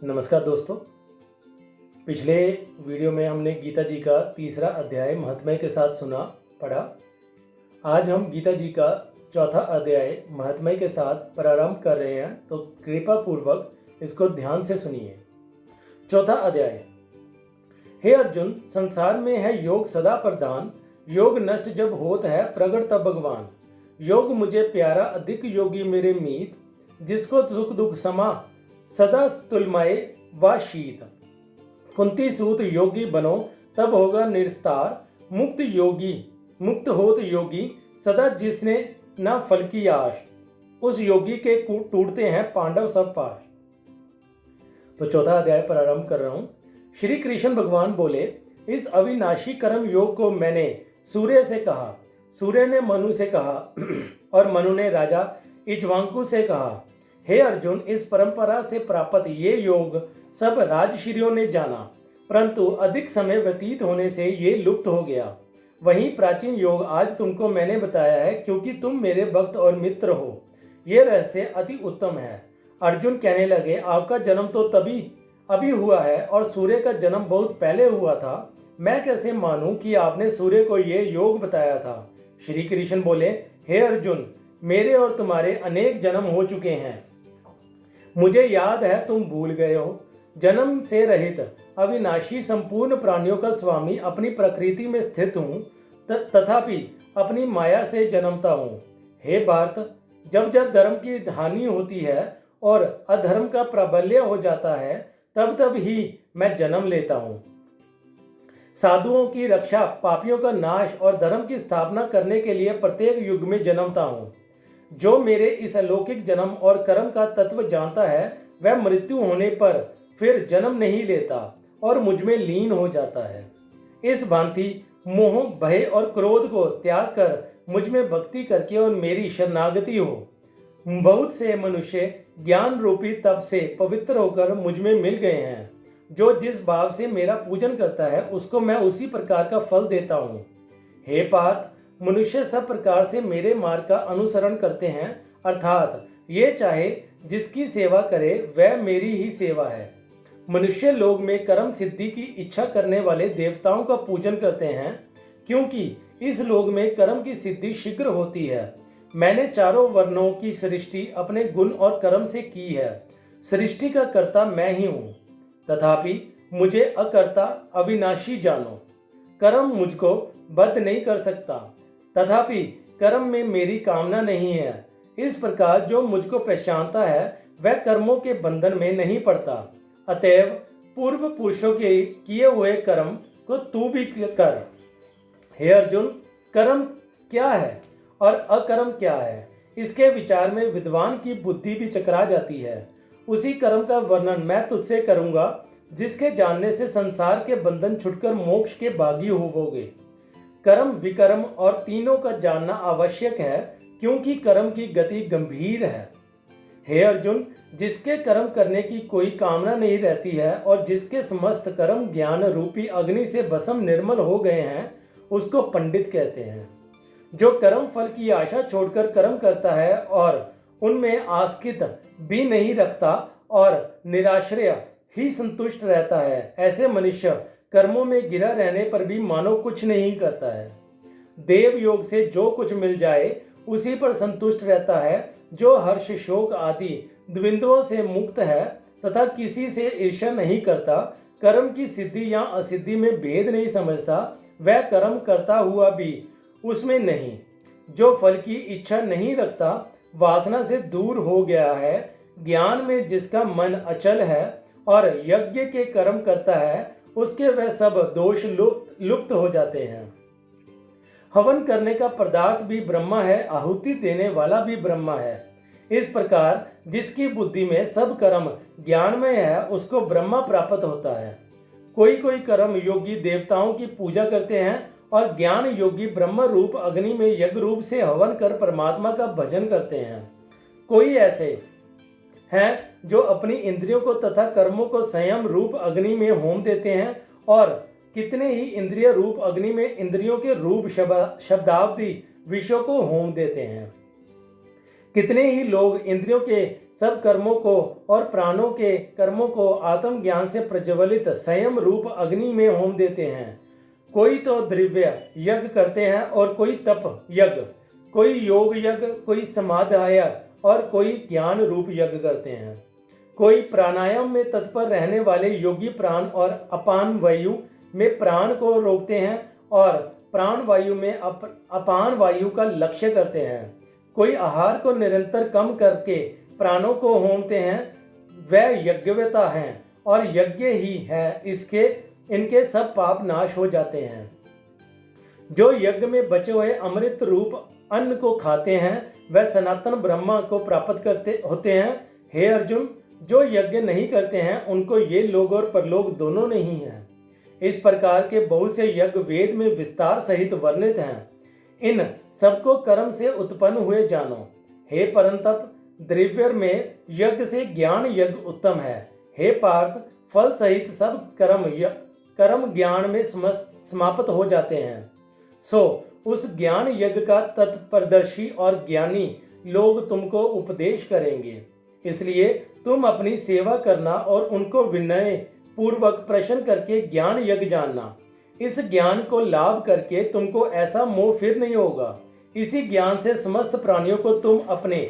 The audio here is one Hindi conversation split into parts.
नमस्कार दोस्तों। पिछले वीडियो में हमने गीता जी का तीसरा अध्याय महात्म्य के साथ पढ़ा। आज हम गीता जी का चौथा अध्याय महात्म्य के साथ प्रारंभ कर रहे हैं, तो कृपा पूर्वक इसको ध्यान से सुनिए। चौथा अध्याय। हे अर्जुन, संसार में है योग सदा प्रधान, योग नष्ट जब होत है प्रगट तब भगवान। योग मुझे प्यारा अधिक योगी मेरे मीत, जिसको सुख दुख समा सदा तुलमय व शीत। कुंती सूत योगी बनो तब होगा निस्तार, मुक्त होत योगी सदा जिसने न फल की आश। उस योगी के टूटते हैं पांडव सब पाश। तो चौथा अध्याय प्रारंभ कर रहा हूं। श्री कृष्ण भगवान बोले, इस अविनाशी कर्म योग को मैंने सूर्य से कहा, सूर्य ने मनु से कहा और मनु ने राजा इक्ष्वाकु से कहा। हे अर्जुन, इस परंपरा से प्राप्त ये योग सब राजश्रियों ने जाना, परंतु अधिक समय व्यतीत होने से ये लुप्त हो गया। वही प्राचीन योग आज तुमको मैंने बताया है, क्योंकि तुम मेरे भक्त और मित्र हो। ये रहस्य अति उत्तम है। अर्जुन कहने लगे, आपका जन्म तो अभी हुआ है और सूर्य का जन्म बहुत पहले हुआ था। मैं कैसे मानूं कि आपने सूर्य को ये योग बताया था। श्री कृष्ण बोले, हे अर्जुन, मेरे और तुम्हारे अनेक जन्म हो चुके हैं। मुझे याद है तुम भूल गए हो। जन्म से रहित अविनाशी संपूर्ण प्राणियों का स्वामी अपनी प्रकृति में स्थित हूँ, तथापि अपनी माया से जन्मता हूँ। हे भारत, जब जब धर्म की हानि होती है और अधर्म का प्राबल्य हो जाता है, तब तब ही मैं जन्म लेता हूँ। साधुओं की रक्षा, पापियों का नाश और धर्म की स्थापना करने के लिए प्रत्येक युग में जन्मता हूँ। जो मेरे इस अलौकिक जन्म और कर्म का तत्व जानता है, वह मृत्यु होने पर फिर जन्म नहीं लेता और मुझमें लीन हो जाता है। इस भांति मोह, भय और क्रोध को त्याग कर मुझमें भक्ति करके और मेरी शरणागति हो। बहुत से मनुष्य ज्ञान रूपी तप से पवित्र होकर मुझमें मिल गए हैं। जो जिस भाव से मेरा पूजन करता है, उसको मैं उसी प्रकार का फल देता हूँ। हे पार्थ, मनुष्य सब प्रकार से मेरे मार्ग का अनुसरण करते हैं, अर्थात ये चाहे जिसकी सेवा करे वह मेरी ही सेवा है। मनुष्य लोग में कर्म सिद्धि की इच्छा करने वाले देवताओं का पूजन करते हैं, क्योंकि इस लोक में कर्म की सिद्धि शीघ्र होती है। मैंने चारों वर्णों की सृष्टि अपने गुण और कर्म से की है। सृष्टि का कर्ता मैं ही हूँ, तथापि मुझे अकर्ता अविनाशी जानो। कर्म मुझको बद्ध नहीं कर सकता, तथापि कर्म में मेरी कामना नहीं है। इस प्रकार जो मुझको पहचानता है, वह कर्मों के बंधन में नहीं पड़ता। अतएव पूर्व पुरुषों के किए हुए कर्म को तू भी कर। हे अर्जुन, कर्म क्या है और अकर्म क्या है, इसके विचार में विद्वान की बुद्धि भी चकरा जाती है। उसी कर्म का वर्णन मैं तुझसे करूंगा, जिसके जानने से संसार के बंधन छुटकर मोक्ष के भागी होवोगे। कर्म, विकर्म और तीनों का जानना आवश्यक है, क्योंकि कर्म की गति गंभीर है। हे अर्जुन, जिसके कर्म करने की कोई कामना नहीं रहती है और जिसके समस्त कर्म ज्ञान रूपी अग्नि से भस्म निर्मल हो गए हैं, उसको पंडित कहते हैं। जो कर्म फल की आशा छोड़कर कर्म करता है और उनमें आस्कित भी नहीं रखता और निराश्रय ही संतुष्ट रहता है, ऐसे मनुष्य कर्मों में गिरा रहने पर भी मानो कुछ नहीं करता है। देव योग से जो कुछ मिल जाए उसी पर संतुष्ट रहता है। जो हर्ष, शोक आदि द्वंद्वों से मुक्त है तथा किसी से ईर्ष्या नहीं करता, कर्म की सिद्धि या असिद्धि में भेद नहीं समझता, वह कर्म करता हुआ भी उसमें नहीं। जो फल की इच्छा नहीं रखता, वासना से दूर हो गया है, ज्ञान में जिसका मन अचल है और यज्ञ के कर्म करता है, उसके वह सब दोष लुप्त हो जाते हैं। हवन करने का पदार्थ भी ब्रह्मा है, आहुति देने वाला भी ब्रह्मा है। इस प्रकार जिसकी बुद्धि में सब कर्म ज्ञानमय है, उसको ब्रह्मा प्राप्त होता है। कोई कोई कर्म योगी देवताओं की पूजा करते हैं और ज्ञान योगी ब्रह्म रूप अग्नि में यज्ञ रूप से हवन कर परमात्मा का भजन करते हैं। कोई ऐसे हैं जो अपनी इंद्रियों को तथा कर्मों को संयम रूप अग्नि में होम देते हैं, और कितने ही इंद्रिय रूप अग्नि में इंद्रियों के रूप शब्दावधि विषयों को होम देते हैं। कितने ही लोग इंद्रियों के सब कर्मों को और प्राणों के कर्मों को आत्मज्ञान से प्रज्वलित संयम रूप अग्नि में होम देते हैं। कोई तो द्रव्य यज्ञ करते हैं और कोई तप यज्ञ, कोई योग यज्ञ, कोई समाधाय और कोई ज्ञान रूप यज्ञ करते हैं। कोई प्राणायाम में तत्पर रहने वाले योगी प्राण और अपान वायु में प्राण को रोकते हैं और प्राण वायु में अपान वायु का लक्ष्य करते हैं। कोई आहार को निरंतर कम करके प्राणों को होमते हैं, वह यज्ञवेता हैं और यज्ञ ही है इनके सब पाप नाश हो जाते हैं। जो यज्ञ में बचे हुए अमृत रूप अन्न को खाते हैं वह सनातन ब्रह्मा को प्राप्त करते होते हैं। हे अर्जुन, जो यज्ञ नहीं करते हैं उनको ये लोग और परलोक दोनों नहीं हैं। इस प्रकार के बहुत से यज्ञ वेद में विस्तार सहित वर्णित हैं। इन सबको कर्म से उत्पन्न हुए जानो। हे परंतप, द्रव्य में यज्ञ से ज्ञान यज्ञ उत्तम है। हे पार्थ, फल सहित सब कर्म ज्ञान में समाप्त हो जाते हैं। सो उस ज्ञान यज्ञ का तत्परदर्शी और ज्ञानी लोग तुमको उपदेश करेंगे। इसलिए तुम अपनी सेवा करना और उनको विनय पूर्वक प्रश्न करके ज्ञान यज्ञ जानना। इस ज्ञान को लाभ करके तुमको ऐसा मोह फिर नहीं होगा। इसी ज्ञान से समस्त प्राणियों को तुम अपने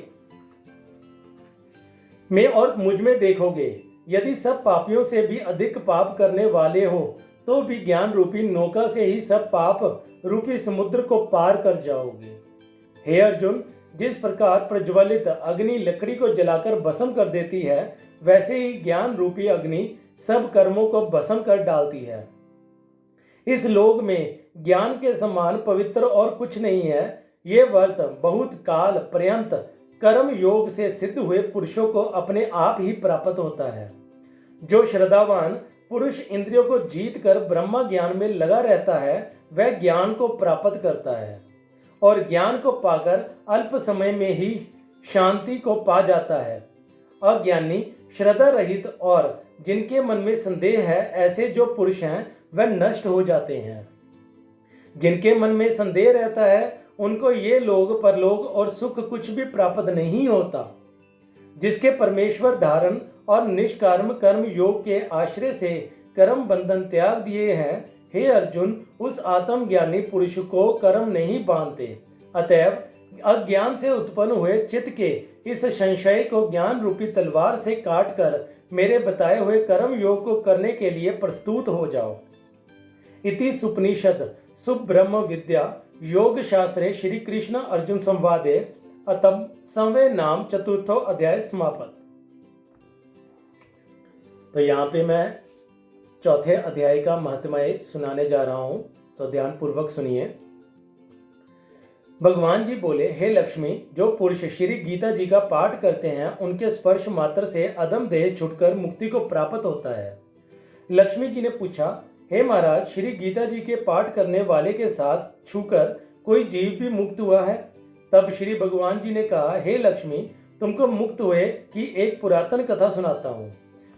में और मुझ में देखोगे। यदि सब पापियों से भी अधिक पाप करने वाले हो तो भी ज्ञान रूपी नौका से ही सब पाप रूपी समुद्र को पार कर जाओगे। हे अर्जुन, जिस प्रकार प्रज्वलित अग्नि लकड़ी को जलाकर भस्म कर देती है, वैसे ही ज्ञान रूपी अग्नि सब कर्मों को भस्म कर डालती है। इस लोक में ज्ञान के समान पवित्र और कुछ नहीं है। ये व्रत बहुत काल पर्यंत कर्म योग से सिद्ध हुए पुरुषों को अपने आप ही प्राप्त होता है। जो श्रद्धावान पुरुष इंद्रियों को जीत कर ब्रह्म ज्ञान में लगा रहता है, वह ज्ञान को प्राप्त करता है और ज्ञान को पाकर अल्प समय में ही शांति को पा जाता है। अज्ञानी, श्रद्धा रहित और जिनके मन में संदेह है, ऐसे जो पुरुष हैं वह नष्ट हो जाते हैं। जिनके मन में संदेह रहता है उनको ये लोग परलोक और सुख कुछ भी प्राप्त नहीं होता। जिसके परमेश्वर धारण और निष्काम कर्म योग के आश्रय से कर्म बंधन त्याग दिए हैं, हे अर्जुन, उस आत्मज्ञानी पुरुष को कर्म नहीं बांधते। अतएव अज्ञान से उत्पन्न हुए चित्त के इस संशय को ज्ञान रूपी तलवार से काटकर मेरे बताए हुए कर्म योग को करने के लिए प्रस्तुत हो जाओ। इति सुपनिषद सुब्रह्म विद्या योग शास्त्रे श्री कृष्ण अर्जुन संवादे अतम संवे नाम चतुर्थो अध्याय समाप्त। तो यहाँ पे मैं चौथे अध्याय का महत्मय सुनाने जा रहा हूँ, तो ध्यान पूर्वक सुनिए। भगवान जी बोले, हे लक्ष्मी, जो पुरुष श्री गीता जी का पाठ करते हैं उनके स्पर्श मात्र से अदम देह छुटकर मुक्ति को प्राप्त होता है। लक्ष्मी जी ने पूछा, हे महाराज, श्री गीता जी के पाठ करने वाले के साथ छूकर कोई जीव भी मुक्त हुआ है? तब श्री भगवान जी ने कहा, हे लक्ष्मी, तुमको मुक्त हुए की एक पुरातन कथा सुनाता हूँ।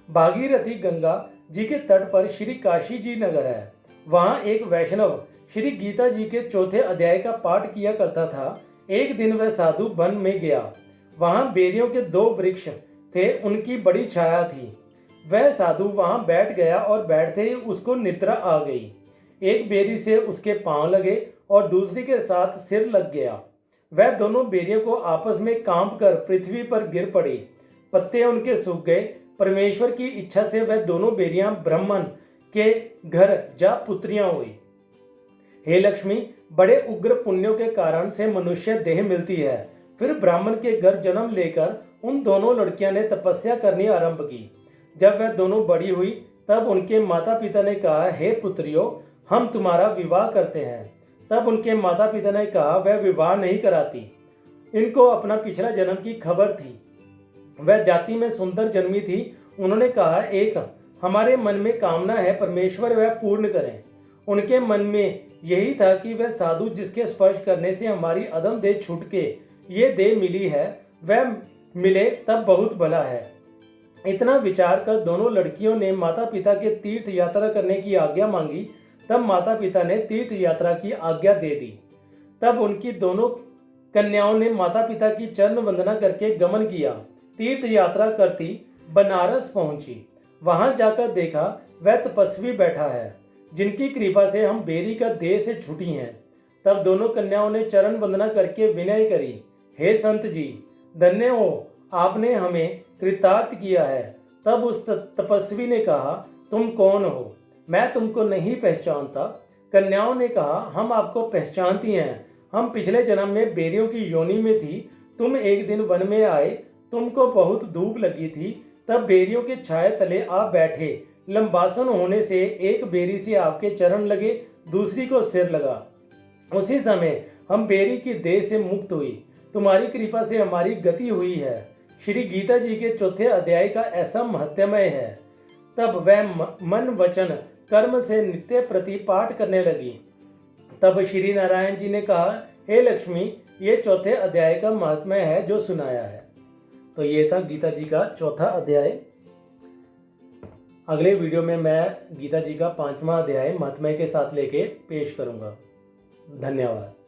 भागीरथी गंगा जी के तट पर श्री काशी जी नगर है। वहाँ एक वैष्णव श्री गीता जी के चौथे अध्याय का पाठ किया करता था। एक दिन वह साधु वन में गया। वहाँ बेरियों के 2 वृक्ष थे, उनकी बड़ी छाया थी। वह साधु वहाँ बैठ गया और बैठते ही उसको निद्रा आ गई। एक बेरी से उसके पांव लगे और दूसरी के साथ सिर लग गया। वह दोनों बेरियों को आपस में कांप कर पृथ्वी पर गिर पड़ी। पत्ते उनके सूख गए। परमेश्वर की इच्छा से वह दोनों बेरियां ब्राह्मण के घर जा पुत्रियां हुई। हे लक्ष्मी, बड़े उग्र पुण्यों के कारण से मनुष्य देह मिलती है। फिर ब्राह्मण के घर जन्म लेकर उन दोनों लड़कियां ने तपस्या करनी आरंभ की। जब वह दोनों बड़ी हुई तब उनके माता पिता ने कहा, हे पुत्रियों, हम तुम्हारा विवाह करते हैं। तब उनके माता पिता ने कहा, वह विवाह नहीं कराती। इनको अपना पिछला जन्म की खबर थी। वह जाति में सुंदर जन्मी थी। उन्होंने कहा, एक हमारे मन में कामना है, परमेश्वर वह पूर्ण करें। उनके मन में यही था कि वह साधु जिसके स्पर्श करने से हमारी अदम देह छूट के ये देह मिली है, वह मिले तब बहुत भला है। इतना विचार कर दोनों लड़कियों ने माता पिता के तीर्थ यात्रा करने की आज्ञा मांगी। तब माता पिता ने तीर्थ यात्रा की आज्ञा दे दी। तब उनकी दोनों कन्याओं ने माता पिता की चरण वंदना करके गमन किया। तीर्थ यात्रा करती बनारस पहुंची। वहां जाकर देखा वह तपस्वी बैठा है जिनकी कृपा से हम बेरी का देह से छूटी हैं। तब दोनों कन्याओं ने चरण वंदना करके विनय करी, हे संत जी, धन्य हो, आपने हमें कृतार्थ किया है। तब उस तपस्वी ने कहा, तुम कौन हो? मैं तुमको नहीं पहचानता। कन्याओं ने कहा, हम आपको पहचानती हैं। हम पिछले जन्म में बेरियों की योनि में थी। तुम एक दिन वन में आए, तुमको बहुत धूप लगी थी, तब बेरियों के छाए तले आप बैठे। लंबासन होने से एक बेरी से आपके चरण लगे, दूसरी को सिर लगा। उसी समय हम बेरी की देह से मुक्त हुई। तुम्हारी कृपा से हमारी गति हुई है। श्री गीता जी के चौथे अध्याय का ऐसा महत्वमय है। तब वह मन वचन कर्म से नित्य प्रति पाठ करने लगी। तब श्री नारायण जी ने कहा, हे लक्ष्मी, ये चौथे अध्याय का महात्म्य है जो सुनाया है। तो ये था गीता जी का चौथा अध्याय। अगले वीडियो में मैं गीता जी का 5वां अध्याय महात्म्य के साथ लेके पेश करूंगा। धन्यवाद।